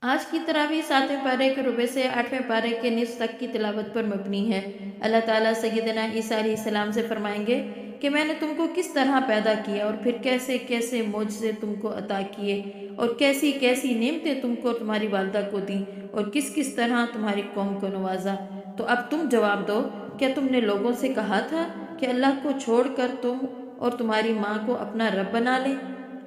آج کی تراویح 7ویں پارے کے ربع سے 8ویں پارے کے نصف تک کی تلاوت پر مبنی ہے۔ اللہ تعالیٰ سیدنا عیسیٰ علیہ السلام سے فرمائیں گے کہ میں نے تم کو کس طرح پیدا کیا اور پھر کیسے کیسے معجزے تم کو عطا کیے اور کیسی کیسی نعمتیں تم کو اور تمہاری والدہ کو دیں اور کس کس طرح تمہاری قوم کو نوازا۔ تو اب تم جواب دو، کیا تم نے لوگوں سے کہا تھا کہ اللہ کو چھوڑ کر تم اور تمہاری ماں کو اپنا رب بنا لیں؟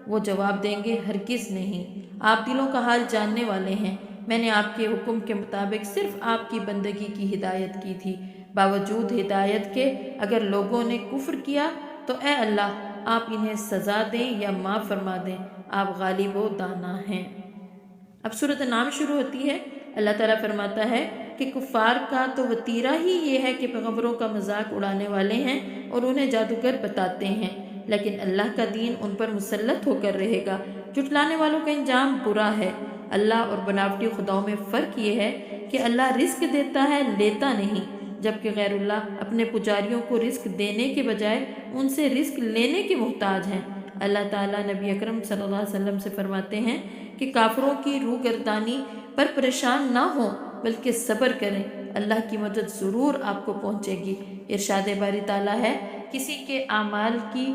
وہ جواب دیں گے، ہرگز نہیں، آپ دلوں کا حال جاننے والے ہیں۔ میں نے آپ کے حکم کے مطابق صرف آپ کی بندگی کی ہدایت کی تھی، باوجود ہدایت کے اگر لوگوں نے کفر کیا تو اے اللہ آپ انہیں سزا دیں یا معاف فرما دیں، آپ غالب و دانا ہیں۔ اب سورۃ نام شروع ہوتی ہے۔ اللہ تعالیٰ فرماتا ہے کہ کفار کا تو وتیرہ ہی یہ ہے کہ پیغمبروں کا مذاق اڑانے والے ہیں اور انہیں جادوگر بتاتے ہیں، لیکن اللہ کا دین ان پر مسلط ہو کر رہے گا۔ جھٹلانے والوں کا انجام برا ہے۔ اللہ اور بناوٹی خداؤں میں فرق یہ ہے کہ اللہ رزق دیتا ہے، لیتا نہیں، جبکہ غیر اللہ اپنے پجاریوں کو رزق دینے کے بجائے ان سے رزق لینے کے محتاج ہیں۔ اللہ تعالیٰ نبی اکرم صلی اللہ علیہ وسلم سے فرماتے ہیں کہ کافروں کی روح گردانی پر پریشان نہ ہوں بلکہ صبر کریں، اللہ کی مدد ضرور آپ کو پہنچے گی۔ ارشاد باری تعالیٰ ہے، کسی کے اعمال کی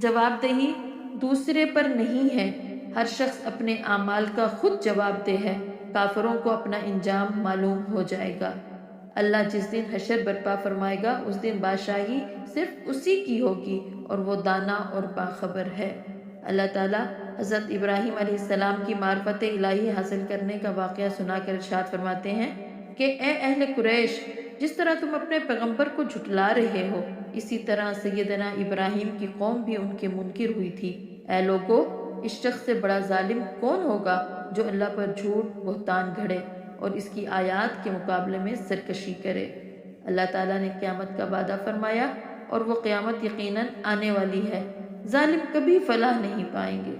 جواب دہی دوسرے پر نہیں ہے، ہر شخص اپنے اعمال کا خود جواب دہ ہے، کافروں کو اپنا انجام معلوم ہو جائے گا۔ اللہ جس دن حشر برپا فرمائے گا اس دن بادشاہی صرف اسی کی ہوگی اور وہ دانا اور باخبر ہے۔ اللہ تعالیٰ حضرت ابراہیم علیہ السلام کی معرفت الہی حاصل کرنے کا واقعہ سنا کر ارشاد فرماتے ہیں کہ اے اہل قریش، جس طرح تم اپنے پیغمبر کو جھٹلا رہے ہو، اسی طرح سیدنا ابراہیم کی قوم بھی ان کے منکر ہوئی تھی۔ اے لوگو، اس شخص سے بڑا ظالم کون ہوگا جو اللہ پر جھوٹ بہتان گھڑے اور اس کی آیات کے مقابلے میں سرکشی کرے۔ اللہ تعالیٰ نے قیامت کا وعدہ فرمایا اور وہ قیامت یقیناً آنے والی ہے، ظالم کبھی فلاح نہیں پائیں گے۔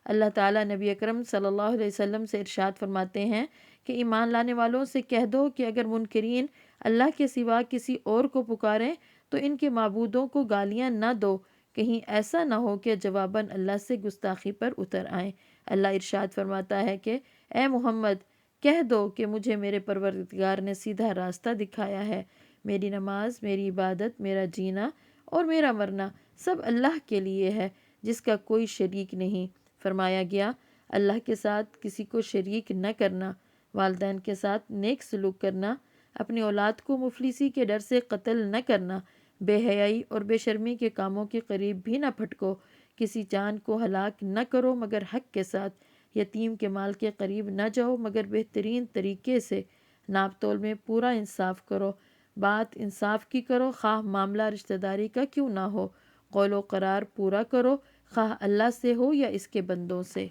اللہ تعالیٰ نبی اکرم صلی اللہ علیہ وسلم سے ارشاد فرماتے ہیں کہ ایمان لانے والوں سے کہہ دو کہ اگر منکرین اللہ کے سوا کسی اور کو پکاریں تو ان کے معبودوں کو گالیاں نہ دو، کہیں ایسا نہ ہو کہ جواباً اللہ سے گستاخی پر اتر آئیں۔ اللہ ارشاد فرماتا ہے کہ اے محمد کہہ دو کہ مجھے میرے پروردگار نے سیدھا راستہ دکھایا ہے، میری نماز، میری عبادت، میرا جینا اور میرا مرنا سب اللہ کے لیے ہے جس کا کوئی شریک نہیں۔ فرمایا گیا اللہ کے ساتھ کسی کو شریک نہ کرنا، والدین کے ساتھ نیک سلوک کرنا، اپنی اولاد کو مفلسی کے ڈر سے قتل نہ کرنا، بے حیائی اور بے شرمی کے کاموں کے قریب بھی نہ پھٹکو، کسی جان کو ہلاک نہ کرو مگر حق کے ساتھ، یتیم کے مال کے قریب نہ جاؤ مگر بہترین طریقے سے، ناپ تول میں پورا انصاف کرو، بات انصاف کی کرو خواہ معاملہ رشتہ داری کا کیوں نہ ہو، قول و قرار پورا کرو خواہ اللہ سے ہو یا اس کے بندوں سے۔